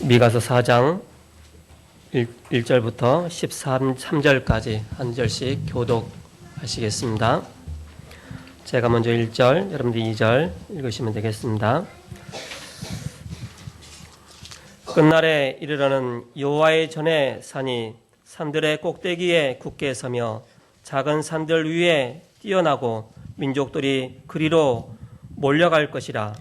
미가서 4장 1절부터 13절까지 한 절씩 교독하시겠습니다. 제가 먼저 1절, 여러분들 2절 읽으시면 되겠습니다. 끝날에 이르러는 여호와의 전에 산이 산들의 꼭대기에 굳게 서며 작은 산들 위에 뛰어나고 민족들이 그리로 몰려갈 것이라.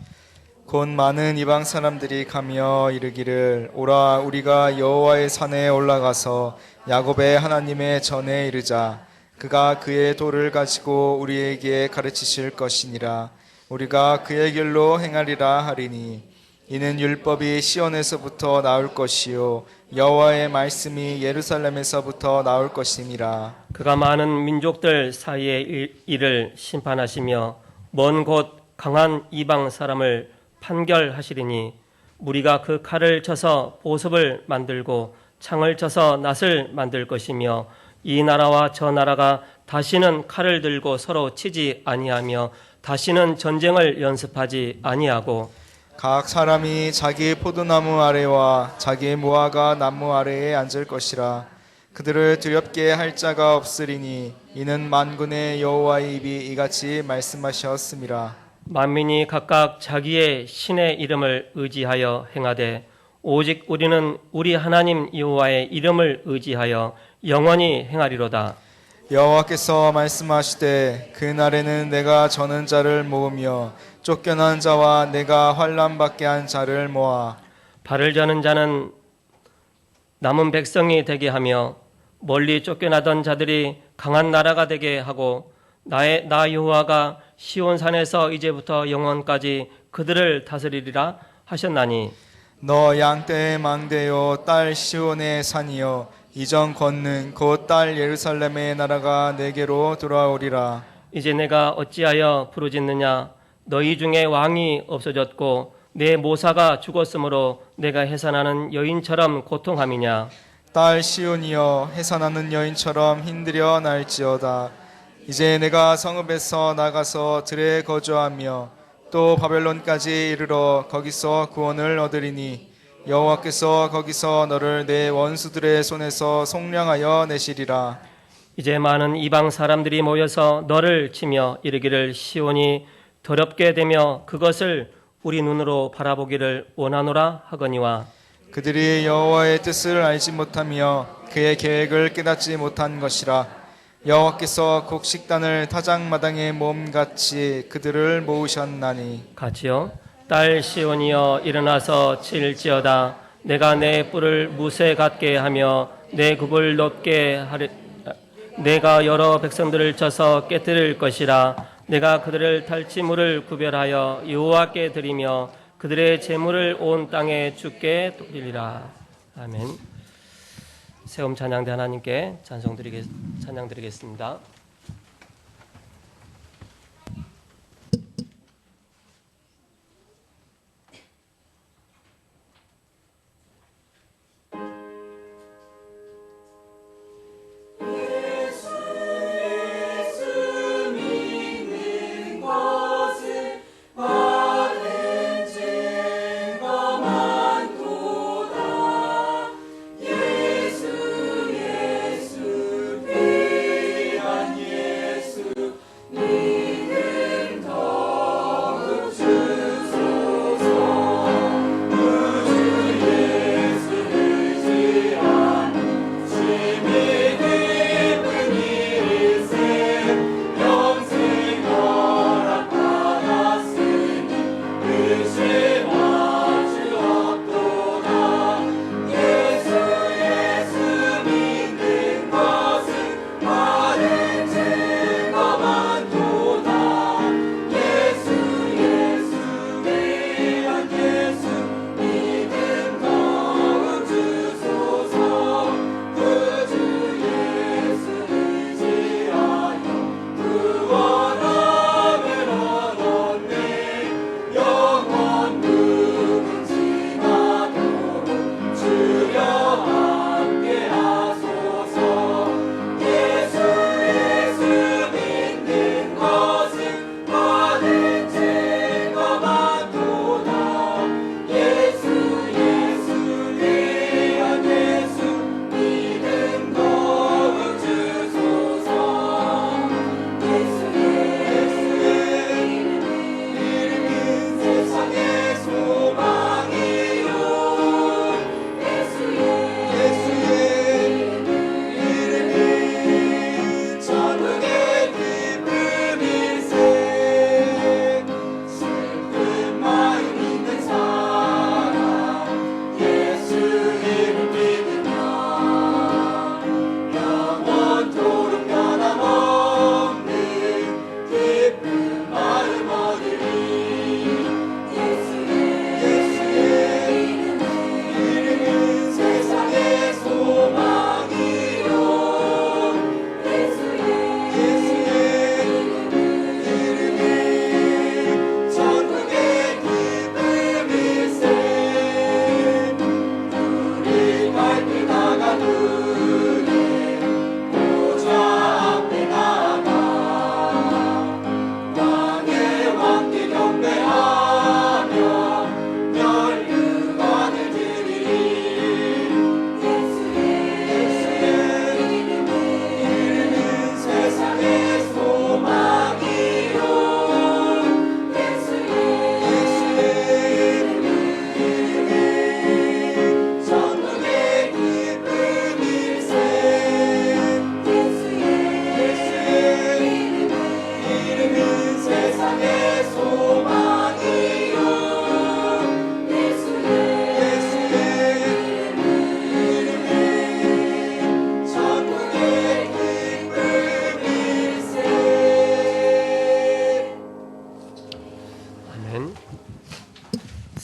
곧 많은 이방 사람들이 가며 이르기를 오라 우리가 여호와의 산에 올라가서 야곱의 하나님의 전에 이르자. 그가 그의 도를 가지고 우리에게 가르치실 것이니라. 우리가 그의 길로 행하리라 하리니 이는 율법이 시온에서부터 나올 것이요 여호와의 말씀이 예루살렘에서부터 나올 것임이라. 그가 많은 민족들 사이의 일을 심판하시며 먼 곳 강한 이방 사람을 판결하시리니 무리가 그 칼을 쳐서 보습을 만들고 창을 쳐서 낫을 만들 것이며 이 나라와 저 나라가 다시는 칼을 들고 서로 치지 아니하며 다시는 전쟁을 연습하지 아니하고 각 사람이 자기 포도나무 아래와 자기 무화과 나무 아래에 앉을 것이라. 그들을 두렵게 할 자가 없으리니 이는 만군의 여호와의 입이 이같이 말씀하셨음이라. 만민이 각각 자기의 신의 이름을 의지하여 행하되 오직 우리는 우리 하나님 여호와의 이름을 의지하여 영원히 행하리로다. 여호와께서 말씀하시되 그날에는 내가 저는 자를 모으며 쫓겨난 자와 내가 환난 받게 한 자를 모아 발을 저는 자는 남은 백성이 되게 하며 멀리 쫓겨나던 자들이 강한 나라가 되게 하고 나 여호와가 시온산에서 이제부터 영원까지 그들을 다스리리라 하셨나니 너 양떼의 망대요 딸 시온의 산이요 이전 권능 곧 딸 예루살렘의 나라가 내게로 돌아오리라. 이제 내가 어찌하여 부르짖느냐. 너희 중에 왕이 없어졌고 내 모사가 죽었으므로 내가 해산하는 여인처럼 고통함이냐. 딸 시온이여 해산하는 여인처럼 힘들여 날지어다. 이제 내가 성읍에서 나가서 들에 거주하며 또 바벨론까지 이르러 거기서 구원을 얻으리니 여호와께서 거기서 너를 내 원수들의 손에서 속량하여 내시리라. 이제 많은 이방 사람들이 모여서 너를 치며 이르기를 시온이 더럽게 되며 그것을 우리 눈으로 바라보기를 원하노라 하거니와 그들이 여호와의 뜻을 알지 못하며 그의 계획을 깨닫지 못한 것이라. 여호와께서 곡식단을 타작마당에 모음같이 그들을 모으셨나니 같이요. 딸 시온이여 일어나서 칠지어다. 내가 내 뿔을 무쇠 같게 하며 내 굽을 높게 하리. 내가 여러 백성들을 쳐서 깨뜨릴 것이라. 내가 그들을 탈취물을 구별하여 여호와께 드리며 그들의 재물을 온 땅에 주께 돌리리라. 아멘. 세움 찬양대 하나님께 찬양드리겠습니다.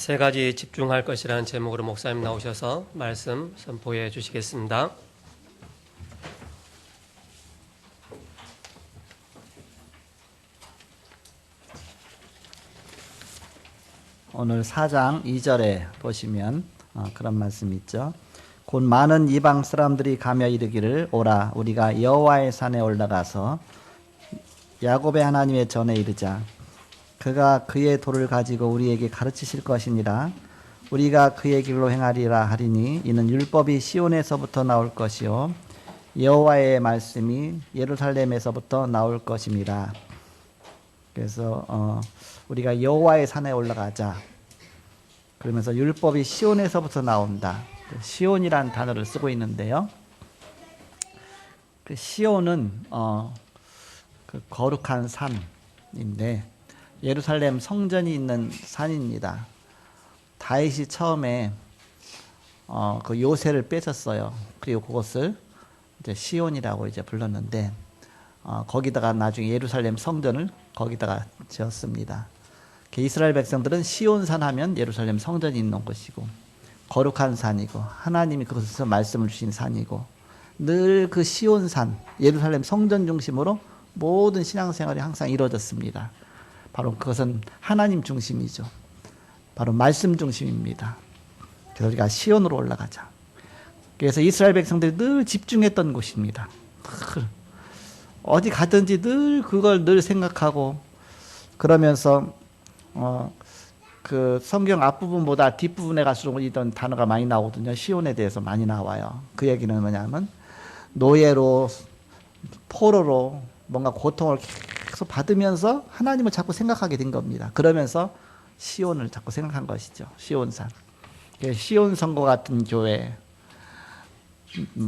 세 가지 집중할 것이라는 제목으로 목사님 나오셔서 말씀 선포해 주시겠습니다. 오늘 4장 2절에 보시면 그런 말씀이 있죠. 곧 많은 이방 사람들이 가며 이르기를 오라 우리가 여호와의 산에 올라가서 야곱의 하나님의 전에 이르자. 그가 그의 도를 가지고 우리에게 가르치실 것이니라. 우리가 그의 길로 행하리라 하리니 이는 율법이 시온에서부터 나올 것이요 여호와의 말씀이 예루살렘에서부터 나올 것입니다. 그래서 우리가 여호와의 산에 올라가자. 그러면서 율법이 시온에서부터 나온다. 시온이란 단어를 쓰고 있는데요. 그 시온은 그 거룩한 산인데 예루살렘 성전이 있는 산입니다. 다윗이 처음에 그 요새를 뺏었어요. 그리고 그것을 이제 시온이라고 이제 불렀는데 거기다가 나중에 예루살렘 성전을 거기다가 지었습니다. 이스라엘 백성들은 시온산 하면 예루살렘 성전이 있는 곳이고 거룩한 산이고 하나님이 그것에서 말씀을 주신 산이고 늘 그 시온산 예루살렘 성전 중심으로 모든 신앙생활이 항상 이루어졌습니다. 바로 그것은 하나님 중심이죠. 바로 말씀 중심입니다. 그래서 우리가 시온으로 올라가자. 그래서 이스라엘 백성들이 늘 집중했던 곳입니다. 어디 가든지 늘 그걸 늘 생각하고 그러면서 그 성경 앞부분보다 뒷부분에 갈수록 이런 단어가 많이 나오거든요. 시온에 대해서 많이 나와요. 그 얘기는 뭐냐면 노예로 포로로 뭔가 고통을 계속 받으면서 하나님을 자꾸 생각하게 된 겁니다. 그러면서 시온을 자꾸 생각한 것이죠. 시온산. 시온 성고 같은 교회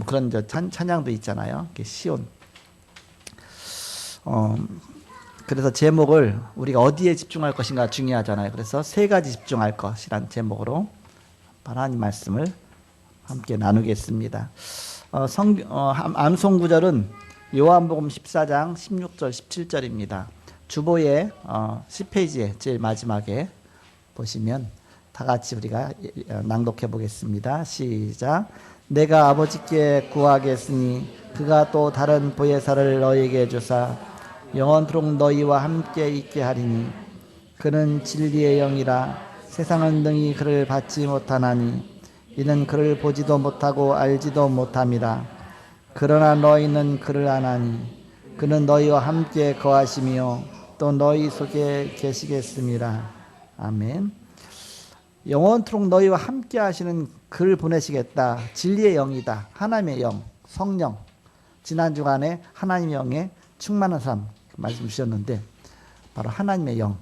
그런 찬양도 있잖아요. 시온. 그래서 제목을 우리가 어디에 집중할 것인가 중요하잖아요. 그래서 세 가지 집중할 것이란 제목으로 하나님 말씀을 함께 나누겠습니다. 암송 구절은 요한복음 14장 16절 17절입니다. 주보의 10페이지에 제일 마지막에 보시면 다 같이 우리가 낭독해 보겠습니다. 시작. 내가 아버지께 구하겠으니 그가 또 다른 보혜사를 너희에게 주사 영원토록 너희와 함께 있게 하리니 그는 진리의 영이라 세상은 능히 그를 받지 못하나니 이는 그를 보지도 못하고 알지도 못함이라. 그러나 너희는 그를 아나니 그는 너희와 함께 거하시며 또 너희 속에 계시겠습니다. 아멘. 영원토록 너희와 함께 하시는 그를 보내시겠다. 진리의 영이다. 하나님의 영, 성령. 지난 주간에 하나님의 영에 충만한 삶 말씀 주셨는데 바로 하나님의 영.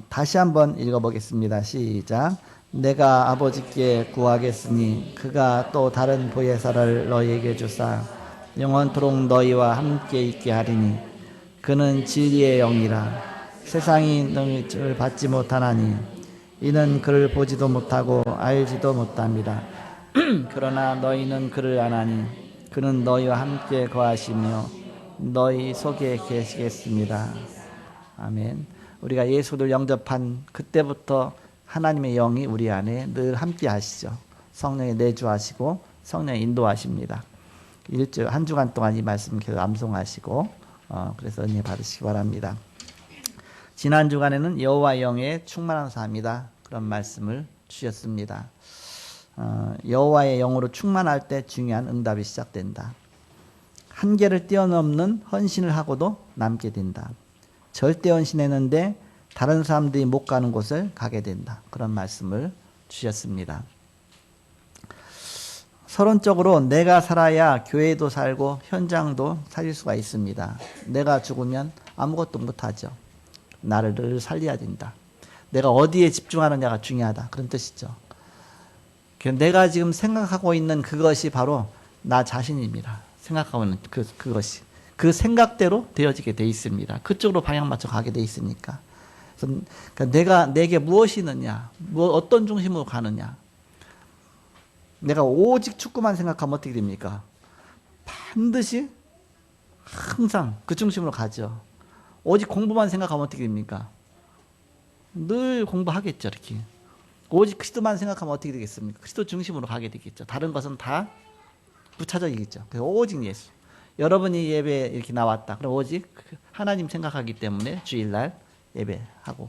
다시 한번 읽어보겠습니다. 시작. 내가 아버지께 구하겠으니 그가 또 다른 보혜사를 너희에게 주사 영원토록 너희와 함께 있게 하리니 그는 진리의 영이라 세상이 너희를 받지 못하나니 이는 그를 보지도 못하고 알지도 못합니다. 그러나 너희는 그를 아나니 그는 너희와 함께 거하시며 너희 속에 계시겠습니다. 아멘. 우리가 예수를 영접한 그때부터 하나님의 영이 우리 안에 늘 함께 하시죠. 성령이 내주하시고 성령이 인도하십니다. 한 주간 동안 이 말씀 계속 암송하시고 그래서 은혜 받으시기 바랍니다. 지난 주간에는 여호와 영의 충만한 삶이다 그런 말씀을 주셨습니다. 여호와의 영으로 충만할 때 중요한 응답이 시작된다. 한계를 뛰어넘는 헌신을 하고도 남게 된다. 절대 헌신했는데 다른 사람들이 못 가는 곳을 가게 된다. 그런 말씀을 주셨습니다. 서론적으로 내가 살아야 교회도 살고 현장도 살릴 수가 있습니다. 내가 죽으면 아무것도 못하죠. 나를 늘 살려야 된다. 내가 어디에 집중하느냐가 중요하다. 그런 뜻이죠. 내가 지금 생각하고 있는 그것이 바로 나 자신입니다. 생각하고 있는 그것이. 그 생각대로 되어지게 돼 있습니다. 그쪽으로 방향 맞춰 가게 돼 있으니까. 그러니까 내게 무엇이 있느냐, 어떤 중심으로 가느냐. 내가 오직 축구만 생각하면 어떻게 됩니까? 반드시 항상 그 중심으로 가죠. 오직 공부만 생각하면 어떻게 됩니까? 늘 공부하겠죠. 이렇게 오직 그리스도만 생각하면 어떻게 되겠습니까? 그리스도 중심으로 가게 되겠죠. 다른 것은 다 부차적이겠죠. 그래서 오직 예수. 여러분이 예배 이렇게 나왔다. 그럼 오직 하나님 생각하기 때문에 주일날 예배하고,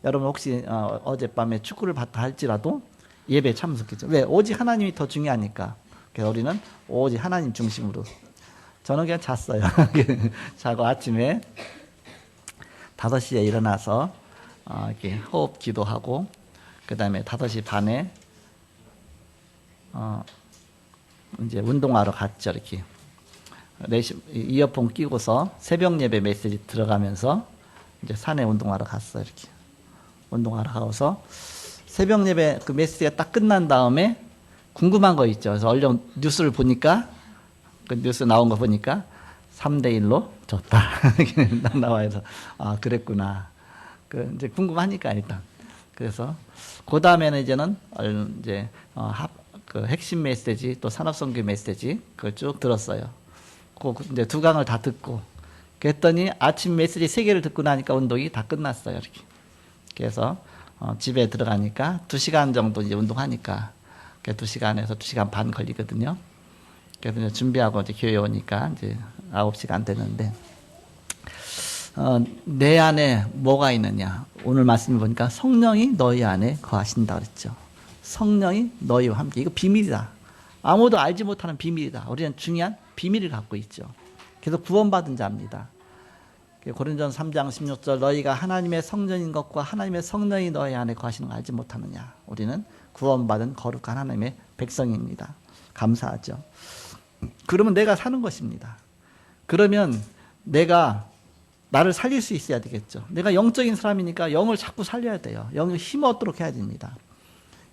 여러분 혹시 어젯밤에 축구를 봤다 할지라도 예배 참석했죠. 왜? 오직 하나님이 더 중요하니까. 그래서 우리는 오직 하나님 중심으로. 저는 그냥 잤어요. 자고 아침에 5시에 일어나서 이렇게 호흡 기도하고, 그 다음에 5시 반에 이제 운동하러 갔죠. 이렇게 이어폰 끼고서 새벽 예배 메시지 들어가면서 이제 산에 운동하러 갔어요. 이렇게 운동하러 가서 새벽 예배 그 메시지가 딱 끝난 다음에 궁금한 거 있죠. 그래서 얼른 뉴스를 보니까, 그 뉴스 나온 거 보니까 3대1로 졌다. 나와서 아 그랬구나. 그 이제 궁금하니까 일단. 그래서 그 다음에는 이제는 이제 그 핵심 메시지 또 산업선교 메시지 그걸 쭉 들었어요. 그 이제 2강을 다 듣고, 그랬더니 아침 메시지 3개를 듣고 나니까 운동이 다 끝났어요. 이렇게. 그래서 집에 들어가니까 2시간 정도 이제 운동하니까 2시간에서 2시간 반 걸리거든요. 그래서 이제 준비하고 이제 교회 오니까 이제 9시가 안 되는데, 내 안에 뭐가 있느냐? 오늘 말씀을 보니까 성령이 너희 안에 거하신다 그랬죠. 성령이 너희와 함께. 이거 비밀이다. 아무도 알지 못하는 비밀이다. 우리는 중요한 비밀을 갖고 있죠. 그래서 구원받은 자입니다. 고린도전서 3장 16절 너희가 하나님의 성전인 것과 하나님의 성령이 너희 안에 거하시는 걸 알지 못하느냐. 우리는 구원받은 거룩한 하나님의 백성입니다. 감사하죠. 그러면 내가 사는 것입니다. 그러면 내가 나를 살릴 수 있어야 되겠죠. 내가 영적인 사람이니까 영을 자꾸 살려야 돼요. 영을 힘 얻도록 해야 됩니다.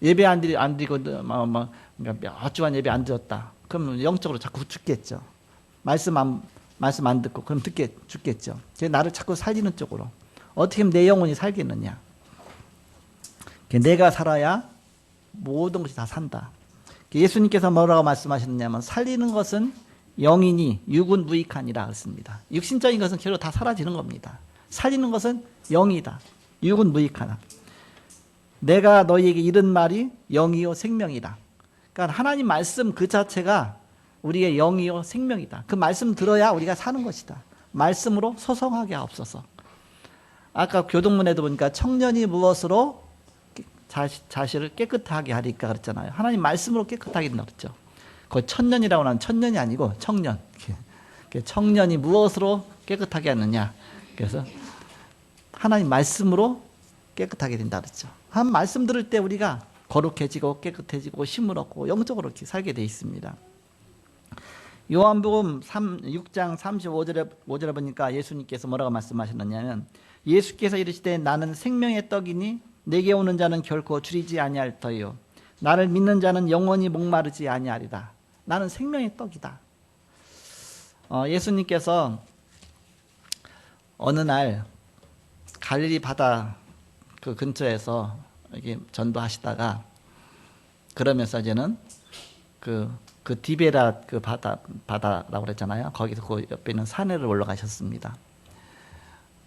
예배 안 드리고 그러니까 몇 주간 예배 안 드렸다. 그럼 영적으로 자꾸 죽겠죠. 말씀 안 듣고 그럼 죽겠죠. 그래서 나를 자꾸 살리는 쪽으로. 어떻게 하면 내 영혼이 살겠느냐. 내가 살아야 모든 것이 다 산다. 예수님께서 뭐라고 말씀하셨냐면 살리는 것은 영이니 육은 무익하니라 그랬습니다. 육신적인 것은 결국 다 사라지는 겁니다. 살리는 것은 영이다. 육은 무익하다. 내가 너희에게 이른 말이 영이요 생명이다. 그러니까 하나님 말씀 그 자체가 우리의 영이요 생명이다. 그 말씀 들어야 우리가 사는 것이다. 말씀으로 소성하게 하옵소서. 아까 교동문에도 보니까 청년이 무엇으로 자신을 깨끗하게 하리까 그랬잖아요. 하나님 말씀으로 깨끗하게 된다 그랬죠. 그 천년이라고 하는 천년이 아니고 청년. 청년이 무엇으로 깨끗하게 하느냐. 그래서 하나님 말씀으로 깨끗하게 된다 그랬죠. 한 말씀 들을 때 우리가 거룩해지고 깨끗해지고 힘을 얻고 영적으로 이렇게 살게 돼 있습니다. 요한복음 6장 35절에 보니까 예수님께서 뭐라고 말씀하셨느냐면 예수께서 이르시되 나는 생명의 떡이니 내게 오는 자는 결코 줄이지 아니할 터요 나를 믿는 자는 영원히 목마르지 아니하리라. 나는 생명의 떡이다. 예수님께서 어느 날 갈릴리 바다 그 근처에서 이렇게 전도하시다가 그러면서 이제는 그 디베라 그 바다라고 그랬잖아요. 거기서 그 옆에 있는 산에를 올라가셨습니다.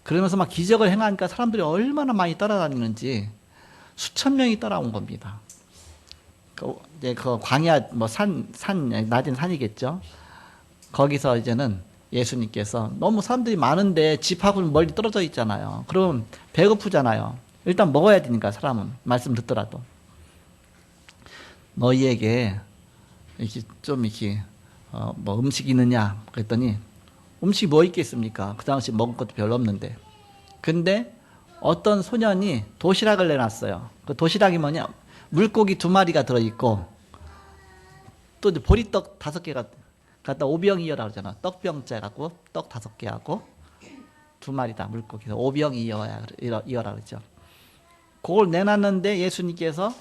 그러면서 막 기적을 행하니까 사람들이 얼마나 많이 따라다니는지 수천 명이 따라온 겁니다. 이제 그 광야 낮은 산이겠죠. 거기서 이제는 예수님께서 너무 사람들이 많은데 집하고 멀리 떨어져 있잖아요. 그럼 배고프잖아요. 일단 먹어야 되니까 사람은 말씀 듣더라도 너희에게 이렇게 좀 이렇게 뭐 음식 있느냐 그랬더니 음식이 뭐 있겠습니까? 그 당시 먹을 것도 별로 없는데. 근데 어떤 소년이 도시락을 내놨어요. 그 도시락이 뭐냐? 물고기 2마리가 들어있고 또 이제 보리떡 5개가 갖다 오병이어라 그러잖아. 떡병째 갖고 떡 5개 하고 2마리다 물고기. 오병이어야 이어라 그러죠. 그걸 내놨는데 예수님께서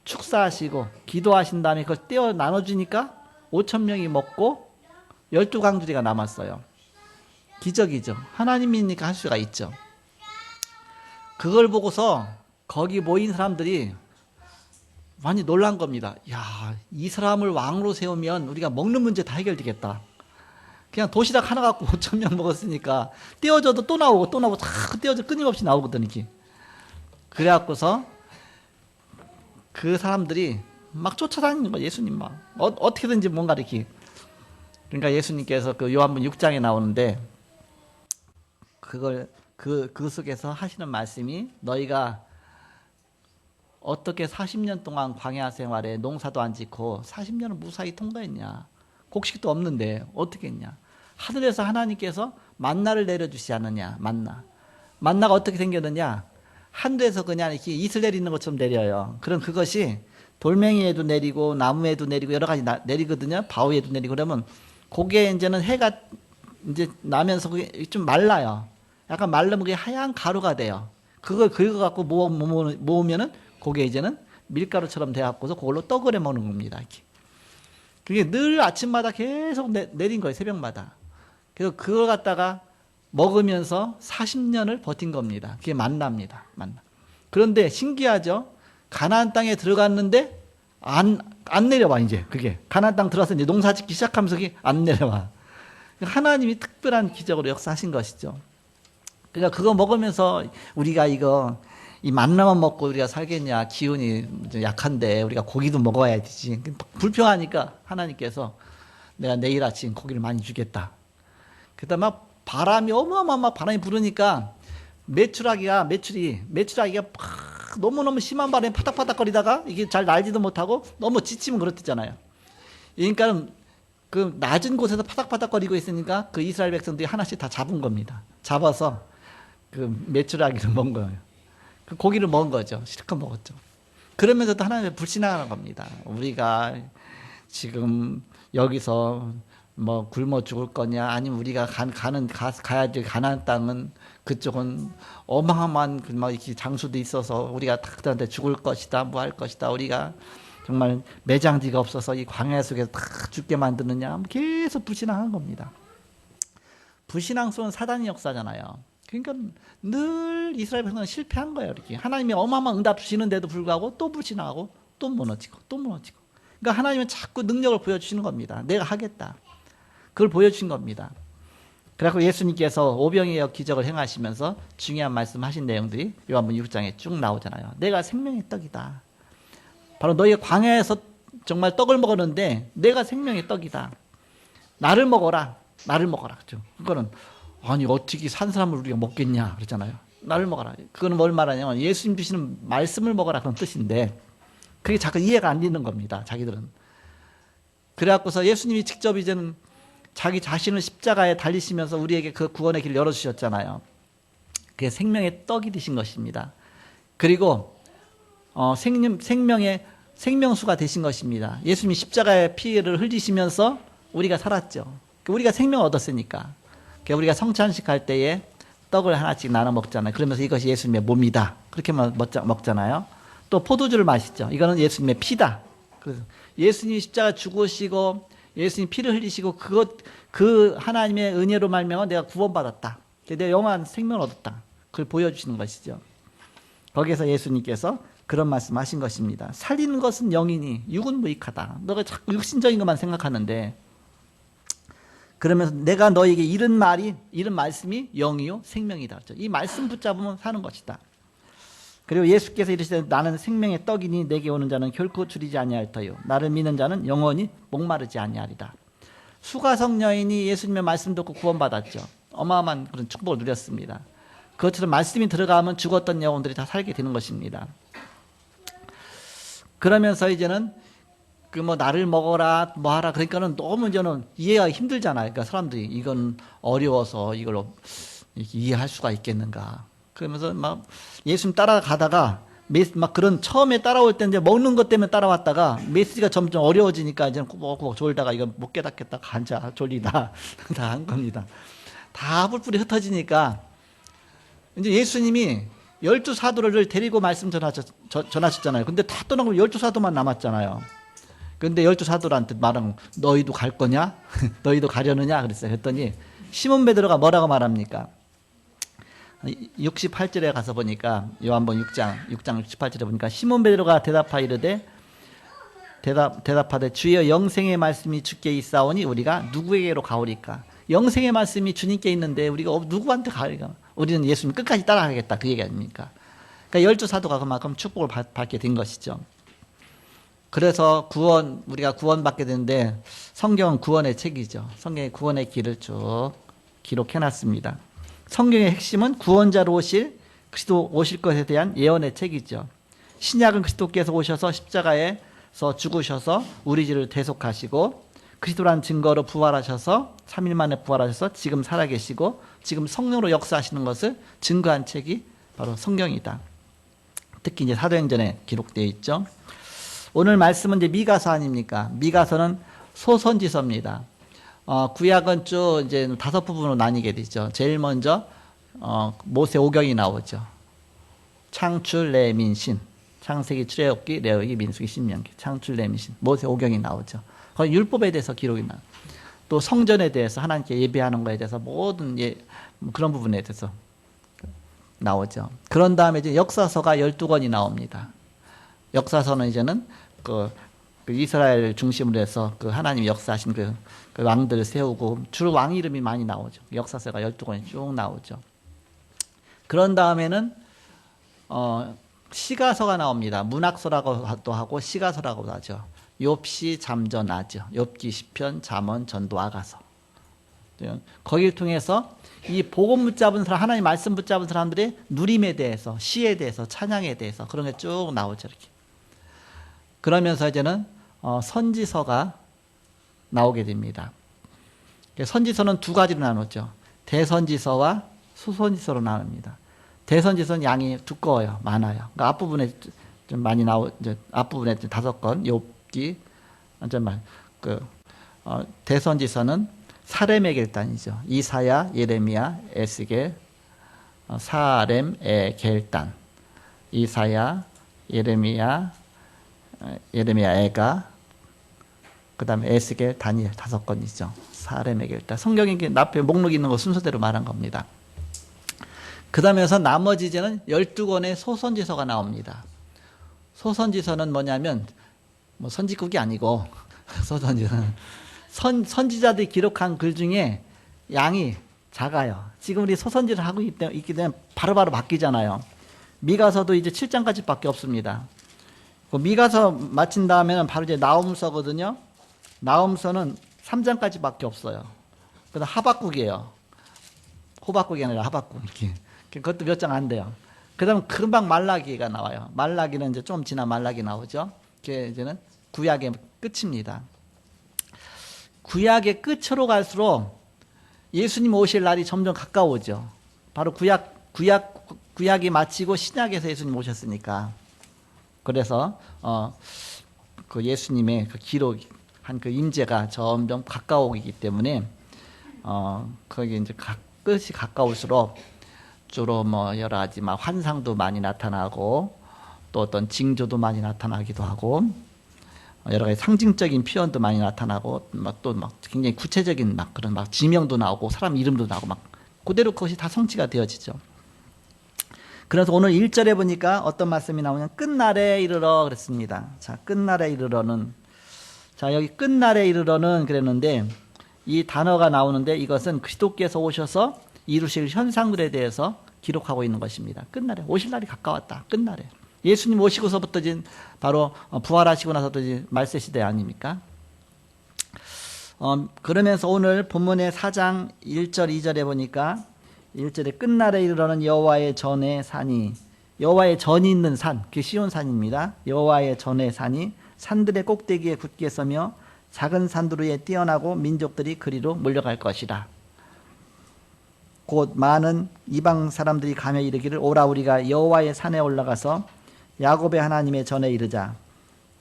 축사하시고 기도하신 다음에 그걸 떼어 나눠주니까 5,000명이 먹고 12강주리가 남았어요. 기적이죠. 하나님이니까 할 수가 있죠. 그걸 보고서 거기 모인 사람들이 많이 놀란 겁니다. 야, 이 사람을 왕으로 세우면 우리가 먹는 문제 다 해결되겠다. 그냥 도시락 하나 갖고 5,000명 먹었으니까 떼어져도 또 나오고 다 떼어져 끊임없이 나오거든 이게. 그래갖고서 그 사람들이 막 쫓아다니는 거예요. 예수님 막 어떻게든지 뭔가 이렇게. 그러니까 예수님께서 그 요한복음 6장에 나오는데 그걸 그 속에서 하시는 말씀이 너희가 어떻게 40년 동안 광야 생활에 농사도 안 짓고 40년을 무사히 통과했냐. 곡식도 없는데 어떻게 했냐. 하늘에서 하나님께서 만나를 내려주시지 않느냐. 만나가 어떻게 생겼느냐. 하늘에서 그냥 이렇게 이슬 내리는 것처럼 내려요. 그럼 그것이 돌멩이에도 내리고 나무에도 내리고 여러 가지 내리거든요. 바위에도 내리고 그러면 그게 이제는 해가 이제 나면서 그게 좀 말라요. 약간 말르면 그게 하얀 가루가 돼요. 그걸 긁어갖고 모으면은 그게 이제는 밀가루처럼 돼갖고서 그걸로 떡을 해 먹는 겁니다. 이렇게. 그게 늘 아침마다 계속 내린 거예요. 새벽마다. 그래서 그걸 갖다가 먹으면서 40년을 버틴 겁니다. 그게 만나입니다. 만나. 그런데 신기하죠? 가나안 땅에 들어갔는데 안 내려와 이제 그게. 가나안 땅 들어와서 이제 농사 짓기 시작하면서 그게 안 내려와. 하나님이 특별한 기적으로 역사하신 것이죠. 그러니까 그거 먹으면서 우리가 이 만나만 먹고 우리가 살겠냐. 기운이 약한데 우리가 고기도 먹어야 되지. 불평하니까 하나님께서 내가 내일 아침 고기를 많이 주겠다. 그다음 막 바람이 어마어마한 바람이 부르니까 메추라기가 팍 너무너무 심한 바람에 파닥파닥거리다가 이게 잘 날지도 못하고 너무 지치면 그렇댔잖아요. 그러니까 그 낮은 곳에서 파닥파닥거리고 있으니까 그 이스라엘 백성들이 하나씩 다 잡은 겁니다. 잡아서 그 메추라기를 먹은 거예요. 그 고기를 먹은 거죠. 실컷 먹었죠. 그러면서도 하나님의 불신하는 겁니다. 우리가 지금 여기서 뭐 굶어 죽을 거냐, 아니면 우리가 가야 될 가나안 땅은 그쪽은 어마어마한 막 이렇게 장수도 있어서 우리가 다 그들한테 죽을 것이다, 뭐 할 것이다, 우리가 정말 매장지가 없어서 이 광야 속에서 다 죽게 만드느냐, 계속 불신앙한 겁니다. 불신앙 속은 사단의 역사잖아요. 그러니까 늘 이스라엘 백성은 실패한 거예요. 이렇게 하나님이 어마어마한 응답 주시는데도 불구하고 또 불신앙하고 또 무너지고 또 무너지고. 그러니까 하나님은 자꾸 능력을 보여주시는 겁니다. 내가 하겠다. 그걸 보여주신 겁니다. 그래서 예수님께서 오병이어 기적을 행하시면서 중요한 말씀하신 내용들이 요한복음 6장에 쭉 나오잖아요. 내가 생명의 떡이다. 바로 너희가 광야에서 정말 떡을 먹었는데 내가 생명의 떡이다. 나를 먹어라. 나를 먹어라. 그렇죠? 그거는 아니 어떻게 산 사람을 우리가 먹겠냐 그랬잖아요. 나를 먹어라. 그거는 뭘 말하냐면 예수님 주시는 말씀을 먹어라 그런 뜻인데 그게 자꾸 이해가 안 되는 겁니다. 자기들은. 그래갖고서 예수님이 직접 이제는 자기 자신을 십자가에 달리시면서 우리에게 그 구원의 길을 열어주셨잖아요. 그게 생명의 떡이 되신 것입니다. 그리고 생명의 생명수가 되신 것입니다. 예수님이 십자가의 피를 흘리시면서 우리가 살았죠. 우리가 생명을 얻었으니까. 우리가 성찬식 할 때에 떡을 하나씩 나눠 먹잖아요. 그러면서 이것이 예수님의 몸이다. 그렇게만 먹잖아요. 또 포도주를 마시죠. 이거는 예수님의 피다. 그래서 예수님이 십자가 죽으시고 예수님 피를 흘리시고 그 하나님의 은혜로 말미암아 내가 구원받았다. 내가 영원한 생명을 얻었다. 그걸 보여주시는 것이죠. 거기에서 예수님께서 그런 말씀하신 것입니다. 살리는 것은 영이니 육은 무익하다. 너가 자꾸 육신적인 것만 생각하는데 그러면서 내가 너에게 이른 말씀이 영이요 생명이다. 이 말씀 붙잡으면 사는 것이다. 그리고 예수께서 이르시되 나는 생명의 떡이니 내게 오는 자는 결코 줄이지 아니할 터요 나를 믿는 자는 영원히 목마르지 아니하리다. 수가성 여인이 예수님의 말씀 듣고 구원받았죠. 어마어마한 그런 축복을 누렸습니다. 그것처럼 말씀이 들어가면 죽었던 영혼들이 다 살게 되는 것입니다. 그러면서 이제는 나를 먹어라 뭐 하라 그러니까는 너무 이제는 이해가 힘들잖아요. 그러니까 사람들이 이건 어려워서 이걸 이렇게 이해할 수가 있겠는가. 그러면서 막 예수님 따라가다가 막 그런 처음에 따라올 때 이제 먹는 것 때문에 따라왔다가 메시지가 점점 어려워지니까 이제 꾸벅꾸벅 졸다가 이거 못 깨닫겠다 간자 졸리다 다 한 겁니다. 다 뿔뿔이 흩어지니까 이제 예수님이 12사도를 데리고 말씀 전하셨잖아요. 근데 다 떠나고 12사도만 남았잖아요. 근데 12사도한테 말하면 너희도 갈 거냐? 너희도 가려느냐? 그랬어요. 그랬더니 시몬 베드로가 뭐라고 말합니까? 68절에 가서 보니까 요한복음 6장 68절에 보니까 시몬 베드로가 대답하되 주여 영생의 말씀이 주께 있사오니 우리가 누구에게로 가오리까? 영생의 말씀이 주님께 있는데 우리가 누구한테 가오리까? 우리는 예수님 끝까지 따라가겠다 그 얘기 아닙니까? 그러니까 12사도가 그만큼 축복을 받게 된 것이죠. 그래서 우리가 구원받게 되는데 성경은 구원의 책이죠. 성경의 구원의 길을 쭉 기록해놨습니다. 성경의 핵심은 구원자로 오실 그리스도 오실 것에 대한 예언의 책이죠. 신약은 그리스도께서 오셔서 십자가에서 죽으셔서 우리 죄를 대속하시고 그리스도란 증거로 부활하셔서 3일 만에 부활하셔서 지금 살아계시고 지금 성령으로 역사하시는 것을 증거한 책이 바로 성경이다. 특히 이제 사도행전에 기록되어 있죠. 오늘 말씀은 이제 미가서 아닙니까? 미가서는 소선지서입니다. 구약은 쭉 이제 5부분으로 나뉘게 되죠. 제일 먼저 모세 오경이 나오죠. 창출, 레민, 신. 창세기, 출애굽기, 레위기, 민수기, 신명기. 창출, 레민, 신. 모세 오경이 나오죠. 거기 율법에 대해서 기록이 나와요. 또 성전에 대해서 하나님께 예배하는 것에 대해서 모든 그런 부분에 대해서 나오죠. 그런 다음에 이제 역사서가 12권이 나옵니다. 역사서는 이제는 그 이스라엘 중심으로 해서 그 하나님 역사하신 그 왕들을 세우고 주로 왕 이름이 많이 나오죠. 역사서가 12권이 쭉 나오죠. 그런 다음에는 시가서가 나옵니다. 문학서라고도 하고 시가서라고도 하죠. 욥시, 잠언, 나죠. 욥기, 시편, 잠언, 전도, 아가서. 거기를 통해서 이 복음 붙잡은 사람, 하나님 말씀 붙잡은 사람들의 누림에 대해서, 시에 대해서, 찬양에 대해서 그런 게 쭉 나오죠. 이렇게. 그러면서 이제는 선지서가 나오게 됩니다. 선지서는 두 가지로 나누죠. 대선지서와 수선지서로 나눕니다. 대선지서는 양이 두꺼워요, 많아요. 그러니까 앞부분에 좀 많이 앞부분에 5권, 욥기, 대선지서는 사렘의 결단이죠. 이사야, 예레미야, 에스겔, 사렘의 결단, 이사야, 예레미야, 에가, 그 다음에 에스겔, 다니엘 5권이죠. 사렘의 결단. 성경에 앞에 목록 있는 거 순서대로 말한 겁니다. 그 다음에서 나머지 이제는 12권의 소선지서가 나옵니다. 소선지서는 뭐냐면 선지국이 아니고 소선지서는 선지자들이 기록한 글 중에 양이 작아요. 지금 우리 소선지를 하고 있기 때문에 바로바로 바뀌잖아요. 미가서도 이제 7장까지밖에 없습니다. 미가서 마친 다음에는 바로 이제 나훔서거든요. 나훔서는 3장까지밖에 없어요. 그다음 하박국이에요. 호박국이 아니라 하박국. 이렇게. 그것도 몇 장 안 돼요. 그다음 금방 말라기가 나와요. 말라기는 이제 좀 지나 말라기 나오죠. 그게 이제는 구약의 끝입니다. 구약의 끝으로 갈수록 예수님 오실 날이 점점 가까워져. 바로 구약이 마치고 신약에서 예수님 오셨으니까. 그래서 그 예수님의 그 기록한 그 임재가 점점 가까워오기 때문에 거기 이제 끝이 가까울수록 주로 여러 가지 막 환상도 많이 나타나고 또 어떤 징조도 많이 나타나기도 하고 여러 가지 상징적인 표현도 많이 나타나고 또 굉장히 구체적인 그런 지명도 나오고 사람 이름도 나오고 그대로 그것이 다 성취가 되어지죠. 그래서 오늘 1절에 보니까 어떤 말씀이 나오냐면 끝날에 이르러 그랬습니다. 자, 끝날에 이르러는 여기 끝날에 이르러는 그랬는데 이 단어가 나오는데 이것은 그리스도께서 오셔서 이루실 현상들에 대해서 기록하고 있는 것입니다. 끝날에 오실 날이 가까웠다. 끝날에 예수님 오시고서부터 바로 부활하시고 나서도 말세 시대 아닙니까? 그러면서 오늘 본문의 4장 1절 2절에 보니까 1절에 끝날에 이르러는 여호와의 전의 산이 여호와의 전이 있는 산, 그게 시온산입니다. 여호와의 전의 산이 산들의 꼭대기에 굳게 서며 작은 산들 위에 뛰어나고 민족들이 그리로 몰려갈 것이라. 곧 많은 이방 사람들이 가며 이르기를 오라 우리가 여호와의 산에 올라가서 야곱의 하나님의 전에 이르자.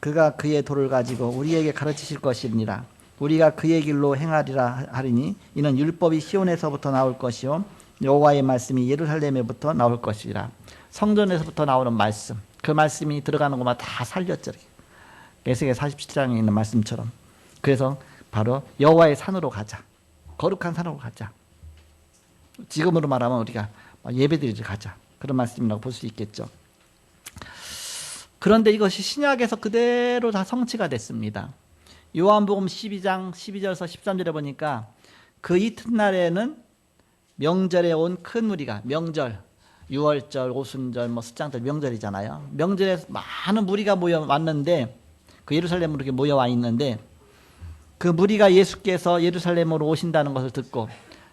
그가 그의 도를 가지고 우리에게 가르치실 것이니라. 우리가 그의 길로 행하리라 하리니 이는 율법이 시온에서부터 나올 것이요 여호와의 말씀이 예루살렘에부터 나올 것이라. 성전에서부터 나오는 말씀, 그 말씀이 들어가는 것만 다 살렸죠. 에스겔 47장에 있는 말씀처럼. 그래서 바로 여호와의 산으로 가자. 거룩한 산으로 가자. 지금으로 말하면 우리가 예배드리러 가자. 그런 말씀이라고 볼 수 있겠죠. 그런데 이것이 신약에서 그대로 다 성취가 됐습니다. 요한복음 12장 12절에서 13절에 보니까 그 이튿날에는 명절에 온 큰 무리가 명절 유월절, 오순절, 뭐 숫장절 명절이잖아요. 명절에 많은 무리가 모여 왔는데 그 예루살렘으로 이렇게 모여와 있는데 그 무리가 예수께서 예루살렘으로 오신다는 것을 듣고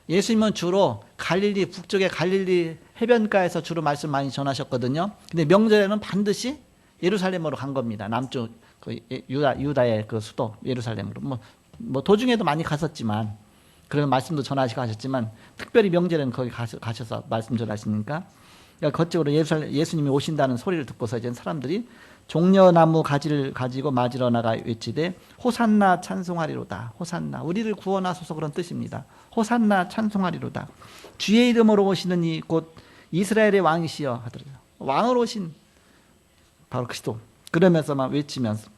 예수님은 주로 갈릴리 북쪽의 갈릴리 해변가에서 주로 말씀 많이 전하셨거든요. 근데 명절에는 반드시 예루살렘으로 간 겁니다. 남쪽 그 유다의 그 수도 예루살렘으로 뭐 도중에도 많이 갔었지만 그런 말씀도 전하시고 하셨지만 특별히 명절에는 거기 가셔서 말씀 전하시니까 그러니까 그쪽으로 예수님이 오신다는 소리를 듣고서 이제 사람들이 종려나무 가지를 가지고 맞으러 나가 외치되 호산나 찬송하리로다. 호산나 우리를 구원하소서 그런 뜻입니다. 호산나 찬송하리로다. 주의 이름으로 오시는 이 곧 이스라엘의 왕이시여 하더라고요. 왕으로 오신 바로 그리스도. 그러면서 막 외치면서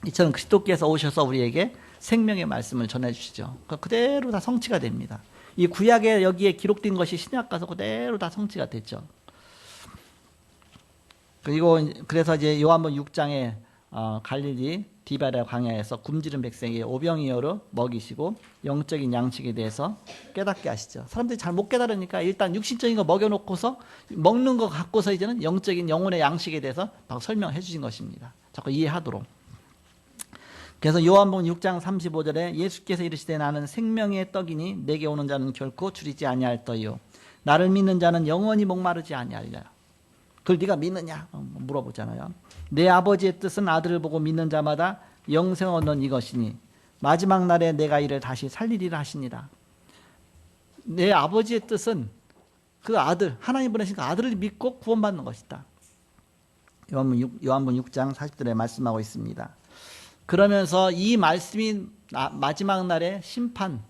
이처럼 그리스도께서 오셔서 우리에게 생명의 말씀을 전해주시죠. 그대로 다 성취가 됩니다. 이 구약에 여기에 기록된 것이 신약 가서 그대로 다 성취가 됐죠. 그리고 그래서 이제 요한복음 6장에 갈릴리 디바랴 광야에서 굶주린 백성에게 오병이어로 먹이시고 영적인 양식에 대해서 깨닫게 하시죠. 사람들이 잘 못 깨달으니까 일단 육신적인 거 먹여놓고서 먹는 거 갖고서 이제는 영적인 영혼의 양식에 대해서 막 설명해 주신 것입니다. 자꾸 이해하도록. 그래서 요한복음 6장 35절에 예수께서 이르시되 나는 생명의 떡이니 내게 오는 자는 결코 줄이지 아니할 터이요 나를 믿는 자는 영원히 목마르지 아니하리라. 그걸 네가 믿느냐 물어보잖아요. 내 아버지의 뜻은 아들을 보고 믿는 자마다 영생 얻는 이것이니 마지막 날에 내가 이를 다시 살리리라 하시니라. 내 아버지의 뜻은 그 아들 하나님 보내신 그 아들을 믿고 구원받는 것이다. 요한복음 6장 40절에 말씀하고 있습니다. 그러면서 이 말씀이 마지막 날에 심판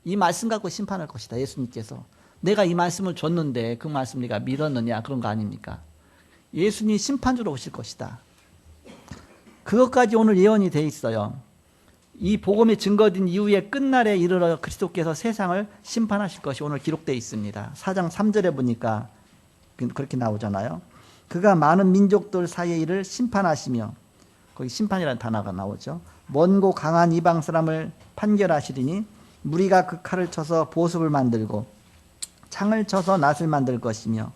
이 말씀 갖고 심판할 것이다. 예수님께서 내가 이 말씀을 줬는데 그 말씀 네가 믿었느냐 그런 거 아닙니까? 예수님이 심판주로 오실 것이다. 그것까지 오늘 예언이 돼 있어요. 이 복음이 증거된 이후에 끝날에 이르러 그리스도께서 세상을 심판하실 것이 오늘 기록되어 있습니다. 4장 3절에 보니까 그렇게 나오잖아요. 그가 많은 민족들 사이의 일을 심판하시며 거기 심판이라는 단어가 나오죠. 먼고 강한 이방 사람을 판결하시리니 무리가 그 칼을 쳐서 보습을 만들고 창을 쳐서 낫을 만들 것이며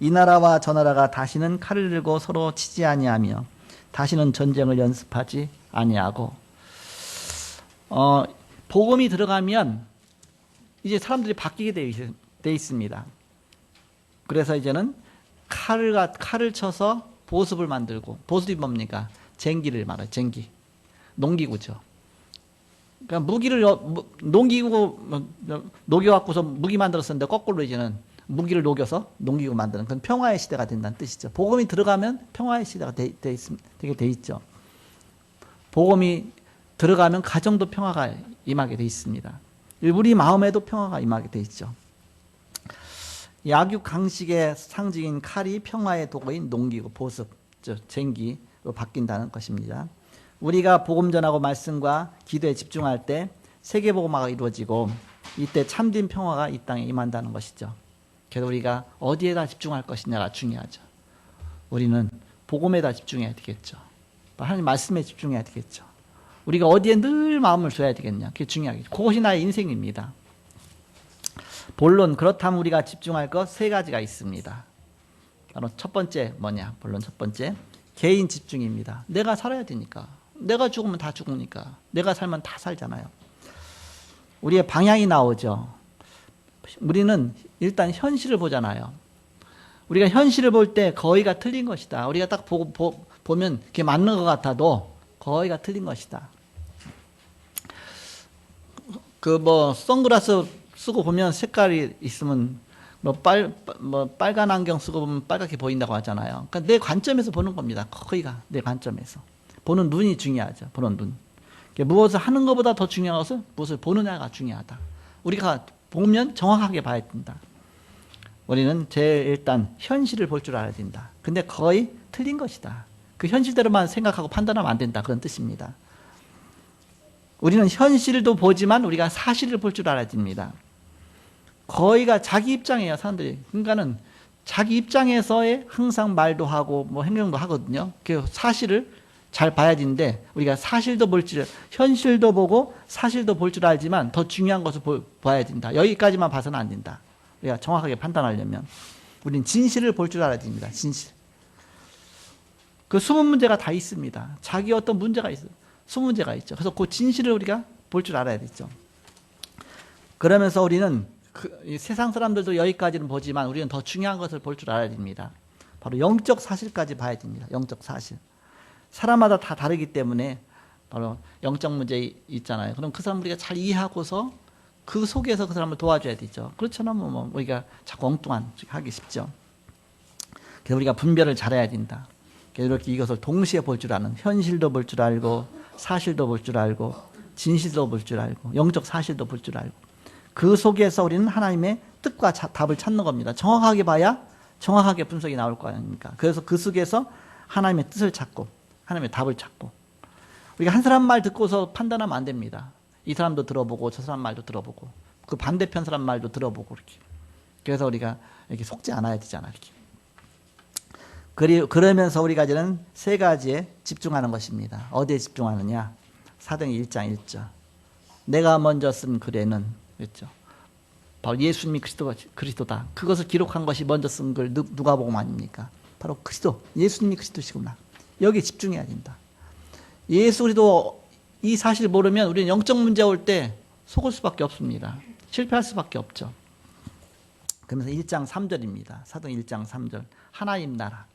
이 나라와 저 나라가 다시는 칼을 들고 서로 치지 아니하며 다시는 전쟁을 연습하지 아니하고 복음이 들어가면 이제 사람들이 바뀌게 돼 있습니다. 그래서 이제는 칼을 쳐서 보습을 만들고 보습이 뭡니까? 쟁기를 말해요. 쟁기. 농기구죠. 그러니까 무기를 농기구 녹여갖고서 무기 만들었었는데 거꾸로 이제는 무기를 녹여서 농기구 만드는 그건 평화의 시대가 된다는 뜻이죠. 복음이 들어가면 평화의 시대가 되게 돼 있죠. 복음이 들어가면 가정도 평화가 임하게 돼 있습니다. 우리 마음에도 평화가 임하게 돼 있죠. 약육 강식의 상징인 칼이 평화의 도구인 농기구, 보습, 쟁기로 바뀐다는 것입니다. 우리가 복음 전하고 말씀과 기도에 집중할 때 세계복음화가 이루어지고 이때 참된 평화가 이 땅에 임한다는 것이죠. 그래서 우리가 어디에다 집중할 것이냐가 중요하죠. 우리는 복음에다 집중해야 되겠죠. 하나님 말씀에 집중해야 되겠죠. 우리가 어디에 늘 마음을 둬야 되겠냐. 그게 중요하겠죠. 그것이 나의 인생입니다. 본론 그렇다면 우리가 집중할 것 세 가지가 있습니다. 바로 첫 번째 뭐냐? 본론 첫 번째 개인 집중입니다. 내가 살아야 되니까. 내가 죽으면 다 죽으니까. 내가 살면 다 살잖아요. 우리의 방향이 나오죠. 우리는 일단 현실을 보잖아요. 우리가 현실을 볼 때 거의가 틀린 것이다. 우리가 딱 보면 그게 맞는 것 같아도 거의가 틀린 것이다. 선글라스 쓰고 보면 색깔이 있으면 빨간 안경 쓰고 보면 빨갛게 보인다고 하잖아요. 그러니까 내 관점에서 보는 겁니다. 거의가 내 관점에서. 보는 눈이 중요하죠. 보는 눈. 무엇을 하는 것보다 더 중요한 것은 무엇을 보느냐가 중요하다. 우리가 보면 정확하게 봐야 된다. 우리는 일단 현실을 볼 줄 알아야 된다. 근데 거의 틀린 것이다. 그 현실대로만 생각하고 판단하면 안 된다. 그런 뜻입니다. 우리는 현실도 보지만 우리가 사실을 볼 줄 알아야 됩니다. 거의가 자기 입장이에요, 사람들이. 그러니까는 자기 입장에서의 항상 말도 하고 행동도 하거든요. 그 사실을 잘 봐야 되는데 우리가 현실도 보고 사실도 볼 줄 알지만 더 중요한 것을 봐야 된다. 여기까지만 봐서는 안 된다. 우리가 정확하게 판단하려면. 우린 진실을 볼 줄 알아야 됩니다. 진실. 그 숨은 문제가 다 있습니다. 자기 어떤 문제가 있어요. 숨은 문제가 있죠. 그래서 그 진실을 우리가 볼 줄 알아야 되죠. 그러면서 우리는 이 세상 사람들도 여기까지는 보지만 우리는 더 중요한 것을 볼 줄 알아야 됩니다. 바로 영적 사실까지 봐야 됩니다. 영적 사실. 사람마다 다 다르기 때문에 바로 영적 문제 있잖아요. 그럼 그 사람 우리가 잘 이해하고서 그 속에서 그 사람을 도와줘야 되죠. 그렇지 않으면 뭐 우리가 자꾸 엉뚱한 하기 쉽죠. 그래서 우리가 분별을 잘해야 된다. 이렇게 이것을 동시에 볼 줄 아는, 현실도 볼 줄 알고 사실도 볼 줄 알고 진실도 볼 줄 알고 영적 사실도 볼 줄 알고 그 속에서 우리는 하나님의 뜻과 답을 찾는 겁니다. 정확하게 봐야 정확하게 분석이 나올 거 아닙니까? 그래서 그 속에서 하나님의 뜻을 찾고 하나님의 답을 찾고 우리가 한 사람 말 듣고서 판단하면 안 됩니다. 이 사람도 들어보고 저 사람 말도 들어보고 그 반대편 사람 말도 들어보고 이렇게. 그래서 우리가 이렇게 속지 않아야 되잖아. 이렇게. 그러면서 우리가 이제는 세 가지에 집중하는 것입니다. 어디에 집중하느냐? 사도행전 1장 1절. 내가 먼저 쓴 글에는 그렇죠. 바로 예수님이 그리스도다. 그것을 기록한 것이 먼저 쓴 글 누가복음 아닙니까? 바로 그리스도, 예수님이 그리스도시구나. 여기에 집중해야 된다. 예수 그리스도 이 사실 모르면 우리는 영적 문제 올 때 속을 수밖에 없습니다. 실패할 수밖에 없죠. 그러면서 1장 3절입니다. 사도행 1장 3절. 하나님 나라.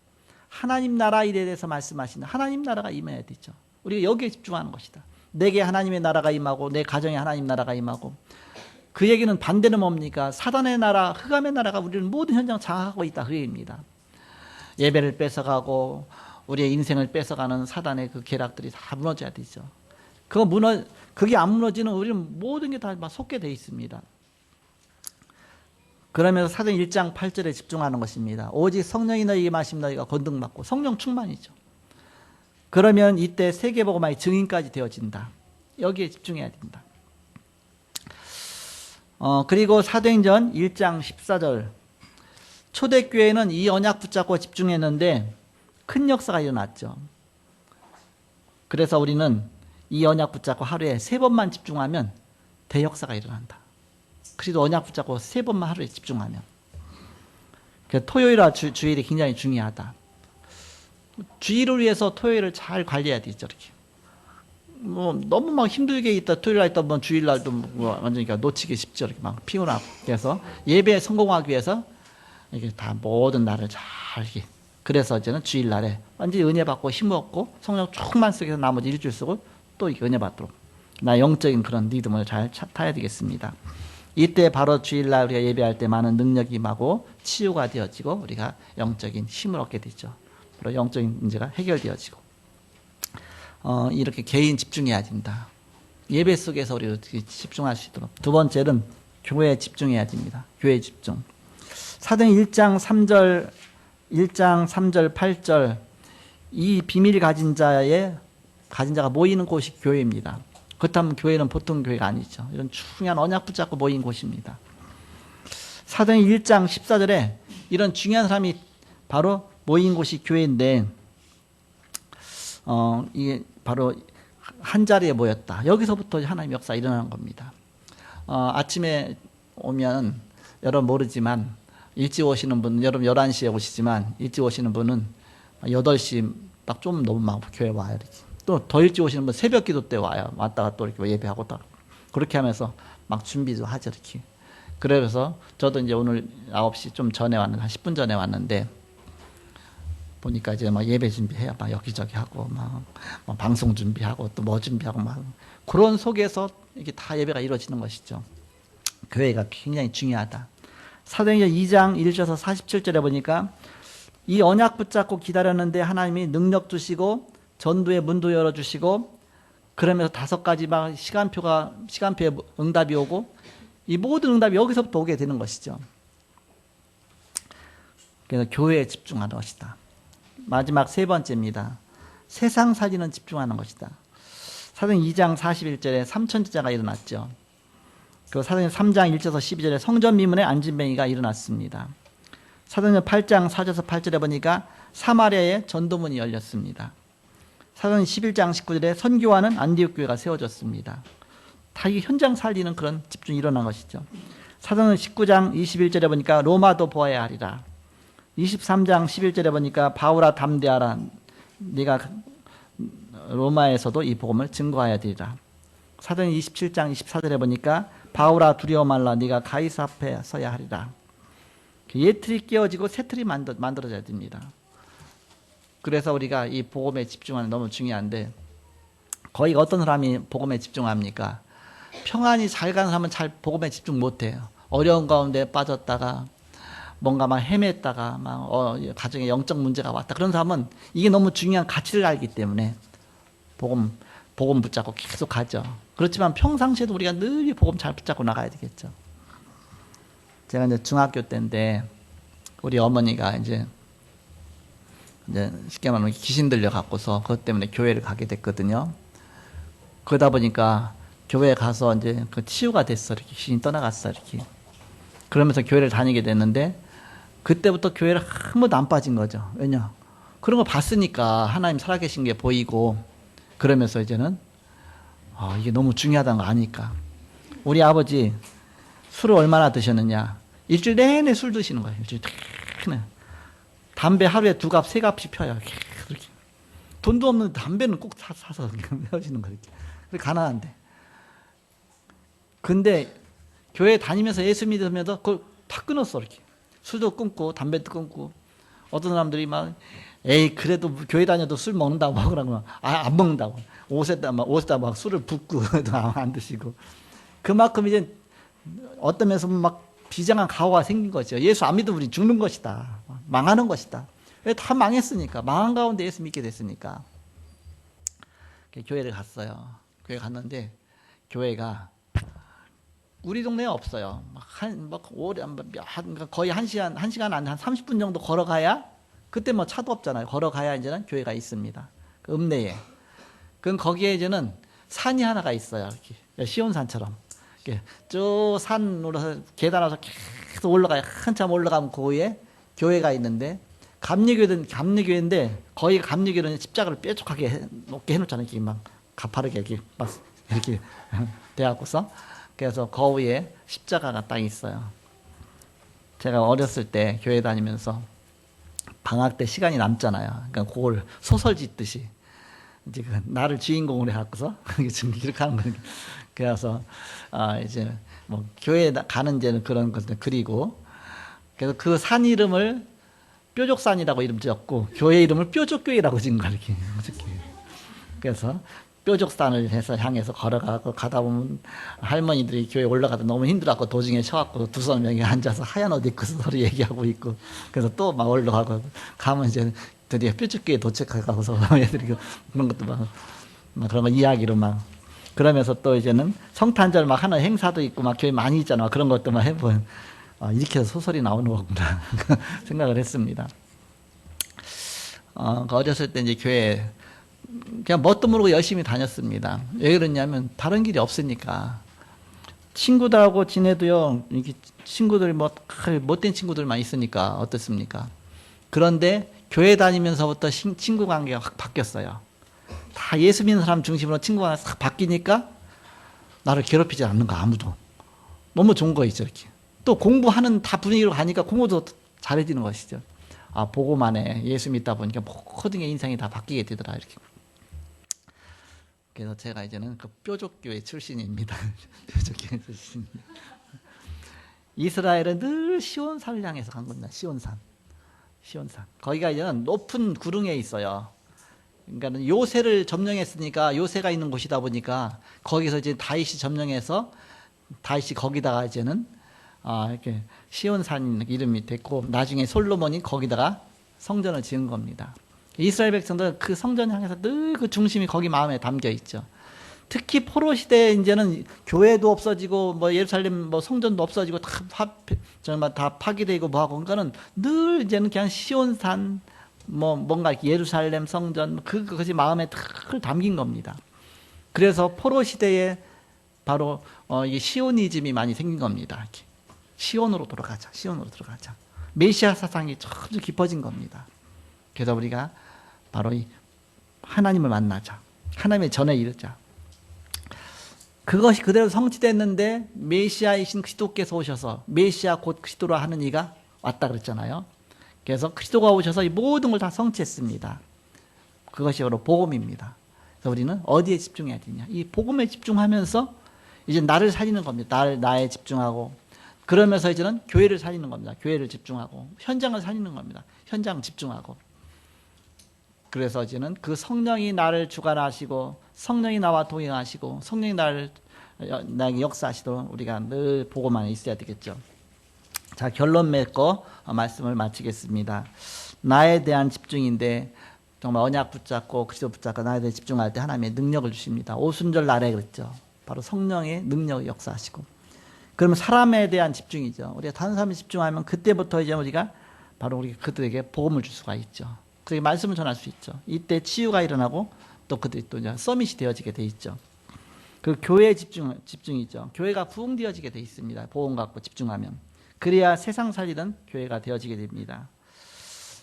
하나님 나라 일에 대해서 말씀하시는 하나님 나라가 임해야 되죠. 우리가 여기에 집중하는 것이다. 내게 하나님의 나라가 임하고 내 가정에 하나님 나라가 임하고 그 얘기는 반대는 뭡니까? 사단의 나라, 흑암의 나라가 우리는 모든 현장을 장악하고 있다. 그 얘기입니다. 예배를 뺏어가고 우리의 인생을 뺏어가는 사단의 그 계략들이 다 무너져야 되죠. 그게 안 무너지는 우리는 모든 게 다 속게 돼 있습니다. 그러면서 사도행 1장 8절에 집중하는 것입니다. 오직 성령이 너희에게 임하시면 너희가 권능받고 성령 충만이죠. 그러면 이때 세계복음화의 증인까지 되어진다. 여기에 집중해야 된다. 그리고 사도행전 1장 14절. 초대교회는 이 언약 붙잡고 집중했는데 큰 역사가 일어났죠. 그래서 우리는 이 언약 붙잡고 하루에 3번만 집중하면 대역사가 일어난다. 그래도 언약 붙잡고 3번만 하루에 집중하면. 토요일과 주일이 굉장히 중요하다. 주일을 위해서 토요일을 잘 관리해야 되죠. 이렇게. 너무 막 힘들게 있다 토요일 날 뭐 주일 날도 완전히 놓치기 쉽죠. 이렇게 막 피곤하고. 그래서 예배에 성공하기 위해서 이게 다 모든 날을 잘 이렇게. 그래서 이제는 주일 날에 완전히 은혜 받고 힘 얻고 성령 충만 속에서 나머지 일주일 쓰고 또 은혜 받도록 나 영적인 그런 리듬을 잘 타야 되겠습니다. 이때 바로 주일날 우리가 예배할 때 많은 능력이 임하고 치유가 되어지고 우리가 영적인 힘을 얻게 되죠. 바로 영적인 문제가 해결되어지고 이렇게 개인 집중해야 된다. 예배 속에서 우리 어떻게 집중할 수 있도록. 두 번째는 교회에 집중해야 됩니다. 교회 집중. 사도행 1장 3절 8절 이 비밀 가진 자가 모이는 곳이 교회입니다. 그렇다면 교회는 보통 교회가 아니죠. 이런 중요한 언약 붙잡고 모인 곳입니다. 사도행 1장 14절에 이런 중요한 사람이 바로 모인 곳이 교회인데 이게 바로 한 자리에 모였다. 여기서부터 하나님의 역사가 일어나는 겁니다. 아침에 오면 여러분 모르지만 일찍 오시는 분, 여러분 11시에 오시지만 일찍 오시는 분은 8시 딱 좀 넘으면 교회 와요. 이렇게. 또 더 일찍 오시는 분 새벽 기도 때 와요. 왔다가 또 이렇게 예배하고 딱 그렇게 하면서 막 준비도 하죠. 이렇게. 그래서 저도 이제 오늘 9시 좀 전에 왔는데 한 10분 전에 왔는데 보니까 이제 막 예배 준비해요. 막 여기저기 하고 막 방송 준비하고 또 뭐 준비하고 막 그런 속에서 이게 다 예배가 이루어지는 것이죠. 교회가 굉장히 중요하다. 사도행전 2장 1절에서 47절에 보니까 이 언약 붙잡고 기다렸는데 하나님이 능력 주시고 전도의 문도 열어주시고 그러면서 5가지 막 시간표에 응답이 오고 이 모든 응답이 여기서부터 오게 되는 것이죠. 그래서 교회에 집중하는 것이다. 마지막 3번째입니다. 세상 살리는 집중하는 것이다. 사도행전 2장 41절에 삼천제자가 일어났죠. 그리고 사도행전 3장 1절에서 12절에 성전 미문에 안진뱅이가 일어났습니다. 사도행전 8장 4절에서 8절에 보니까 사마리아에 전도문이 열렸습니다. 사도행전 11장 19절에 선교하는 안디옥 교회가 세워졌습니다. 다 이게 현장 살리는 그런 집중이 일어난 것이죠. 사도행전 19장 21절에 보니까 로마도 보아야 하리라. 23장 11절에 보니까 바울아 담대하라. 네가 로마에서도 이 복음을 증거해야 되리라. 사도행 27장 24절에 보니까 바울아 두려워 말라. 네가 가이사 앞에 서야 하리라. 옛틀이 깨어지고 새 틀이 만들어져야 됩니다. 그래서 우리가 이 복음에 집중하는 게 너무 중요한데, 거의 어떤 사람이 복음에 집중합니까? 평안이 잘 가는 사람은 잘 복음에 집중 못해요. 어려운 가운데 빠졌다가 뭔가 막 헤맸다가 막 가정에 영적 문제가 왔다. 그런 사람은 이게 너무 중요한 가치를 알기 때문에 복음 붙잡고 계속 가죠. 그렇지만 평상시에도 우리가 늘 복음 잘 붙잡고 나가야 되겠죠. 제가 이제 중학교 때인데 우리 어머니가 이제 쉽게 말하면 귀신 들려 갖고서 그것 때문에 교회를 가게 됐거든요. 그러다 보니까 교회에 가서 이제 그 치유가 됐어. 이렇게 귀신이 떠나갔어. 이렇게. 그러면서 교회를 다니게 됐는데 그때부터 교회를 한 번도 안 빠진 거죠. 왜냐? 그런 거 봤으니까 하나님 살아계신 게 보이고, 그러면서 이제는 이게 너무 중요하다는 거 아니까. 우리 아버지 술을 얼마나 드셨느냐? 일주일 내내 술 드시는 거예요. 일주일 내내. 담배 하루에 2갑, 3갑씩 펴요. 이렇게. 돈도 없는데 담배는 꼭 사서 헤어지는 거예요. 이렇게. 가난한데. 근데 교회 다니면서 예수 믿으면서 그걸 다 끊었어. 이렇게. 술도 끊고 담배도 끊고. 어떤 사람들이 막 에이 그래도 교회 다녀도 술 먹는다고 먹으라고 안 먹는다고. 옷에다 막 술을 붓고 안 드시고. 그만큼 이제 어떤 면에서 막 비장한 각오가 생긴 거죠. 예수 안 믿으면 우리 죽는 것이다. 망하는 것이다. 왜 다 망했으니까. 망한 가운데 예수 믿게 됐으니까. 교회를 갔어요. 교회 갔는데 교회가 우리 동네에 없어요. 거의 한 시간 안, 한 30분 정도 걸어가야, 그때 뭐 차도 없잖아요. 걸어가야 이제는 교회가 있습니다. 그 읍내에. 그럼 거기에 이제는 산이 하나가 있어요. 이렇게 시온산처럼. 이렇게 쭉 산으로 계단에서 계속 올라가요. 한참 올라가면 그 위에 교회가 있는데, 감리교인데 거의 감리교는 십자가를 뾰족하게 높게 해놓잖아요. 이렇게 막 가파르게 이렇게 돼갖고서. 그래서 그 위에 십자가가 딱 있어요. 제가 어렸을 때 교회 다니면서 방학 때 시간이 남잖아요. 그러니까 그걸 소설 짓듯이 이제 나를 주인공으로 해갖고서 이렇게 하는 거예요. 그래서 이제 뭐 교회 가는 데는 그런 것들 그리고, 그래서 그 산 이름을 뾰족산이라고 이름 지었고 교회 이름을 뾰족교회라고 지은 거예요. 이렇게. 그래서 뾰족산을 향해서 걸어가고, 가다 보면 할머니들이 교회 올라가다 너무 힘들어갖고 도중에 쉬어갖고 2-3명이 앉아서 하얀 옷 입고 서로 얘기하고 있고, 그래서 또 막 올라가고 가면 이제 드디어 뾰족교회 도착하고서 애들이 그런 것도 막 그런 거 이야기로 막 그러면서 또 이제는 성탄절 막 하는 행사도 있고 막 교회 많이 있잖아. 그런 것도 막 해보면 이렇게 해서 소설이 나오는 거구나 생각을 했습니다. 어렸을 때 이제 교회 그냥 뭣도 모르고 열심히 다녔습니다. 왜 그러냐면 다른 길이 없으니까. 친구들하고 지내도요, 이렇게 친구들 못된 친구들만 있으니까 어떻습니까? 그런데 교회 다니면서부터 친구 관계가 확 바뀌었어요. 다 예수 믿는 사람 중심으로 친구 관계가 싹 바뀌니까 나를 괴롭히지 않는 거 아무도. 너무 좋은 거 있죠, 이렇게. 또 공부하는 다 분위기로 가니까 공부도 잘해지는 것이죠. 보고만 해. 예수 믿다 보니까 모든 게 인생이 다 바뀌게 되더라, 이렇게. 그래서 제가 이제는 그 뾰족교회 출신입니다. 뾰족교회 출신. 이스라엘은 늘 시온산을 향해서 간 겁니다. 시온산. 거기가 이제는 높은 구릉에 있어요. 그러니까 요새를 점령했으니까 요새가 있는 곳이다 보니까 거기서 이제 다윗이 점령해서 다윗이 거기다가 이제는 이렇게 시온산 이름이 됐고, 나중에 솔로몬이 거기다가 성전을 지은 겁니다. 이스라엘 백성들은 그 성전 향해서 늘 그 중심이 거기 마음에 담겨 있죠. 특히 포로 시대에 이제는 교회도 없어지고 뭐 예루살렘 뭐 성전도 없어지고 정말 다 파괴되고 뭐하고, 그러니까는 늘 이제는 그냥 시온산 뭔가 예루살렘 성전 그것이 마음에 탁 담긴 겁니다. 그래서 포로 시대에 바로 이 시오니즘이 많이 생긴 겁니다. 이렇게. 시온으로 들어가자. 메시아 사상이 점점 깊어진 겁니다. 그래서 우리가 바로 이 하나님을 만나자. 하나님의 전에 이르자. 그것이 그대로 성취됐는데 메시아이신 그리스도께서 오셔서, 메시아 곧 그리스도라 하는 이가 왔다 그랬잖아요. 그래서 그리스도가 오셔서 이 모든 걸 다 성취했습니다. 그것이 바로 복음입니다. 그래서 우리는 어디에 집중해야 되냐? 이 복음에 집중하면서 이제 나를 살리는 겁니다. 나에 집중하고 그러면서 이제는 교회를 살리는 겁니다. 교회를 집중하고 현장을 살리는 겁니다. 현장 집중하고 그래서 이제는 그 성령이 나를 주관하시고 성령이 나와 동행하시고 성령이 나에게 역사하시도록 우리가 늘 보고만 있어야 되겠죠. 자, 결론 맺고 말씀을 마치겠습니다. 나에 대한 집중인데 정말 언약 붙잡고 그리스도 붙잡고 나에 대해 집중할 때 하나님의 능력을 주십니다. 오순절 날에 그랬죠. 바로 성령의 능력을 역사하시고 그러면 사람에 대한 집중이죠. 우리가 다른 사람에 집중하면 그때부터 이제 우리가 바로 우리 그들에게 복음을 줄 수가 있죠. 그렇게 말씀을 전할 수 있죠. 이때 치유가 일어나고 또 그들이 또 이제 서밋이 되어지게 돼 있죠. 그 교회에 집중이죠. 교회가 부흥되어지게 돼 있습니다. 복음 갖고 집중하면 그래야 세상 살리는 교회가 되어지게 됩니다.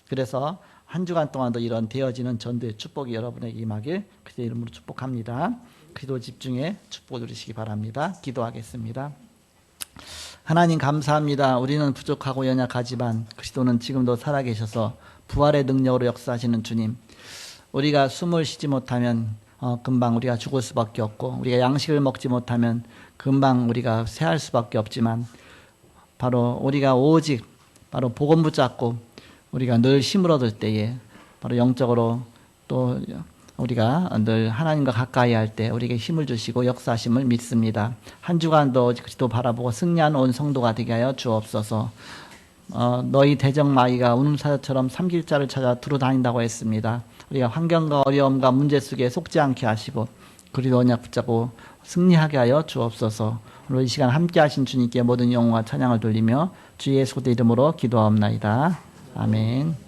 그래서 한 주간 동안도 이런 되어지는 전도의 축복이 여러분에게 임하길 그리스도의 이름으로 축복합니다. 기도 집중에 축복 누리시기 바랍니다. 기도하겠습니다. 하나님 감사합니다. 우리는 부족하고 연약하지만 그리스도는 지금도 살아계셔서 부활의 능력으로 역사하시는 주님. 우리가 숨을 쉬지 못하면 금방 우리가 죽을 수밖에 없고 우리가 양식을 먹지 못하면 금방 우리가 쇠할 수밖에 없지만 바로 우리가 오직 바로 복음 붙잡고 우리가 늘 힘을 얻을 때에 바로 영적으로 또 우리가 늘 하나님과 가까이 할 때 우리에게 힘을 주시고 역사하심을 믿습니다. 한 주간도 그리스도 바라보고 승리하는 온 성도가 되게 하여 주옵소서. 너희 대적 마귀가 우는 사자처럼 삼킬자를 찾아 두루 다닌다고 했습니다. 우리가 환경과 어려움과 문제 속에 속지 않게 하시고 그리스도 언약 붙잡고 승리하게 하여 주옵소서. 오늘 이 시간 함께 하신 주님께 모든 영광과 찬양을 돌리며 주 예수 그리스도의 이름으로 기도하옵나이다. 아멘.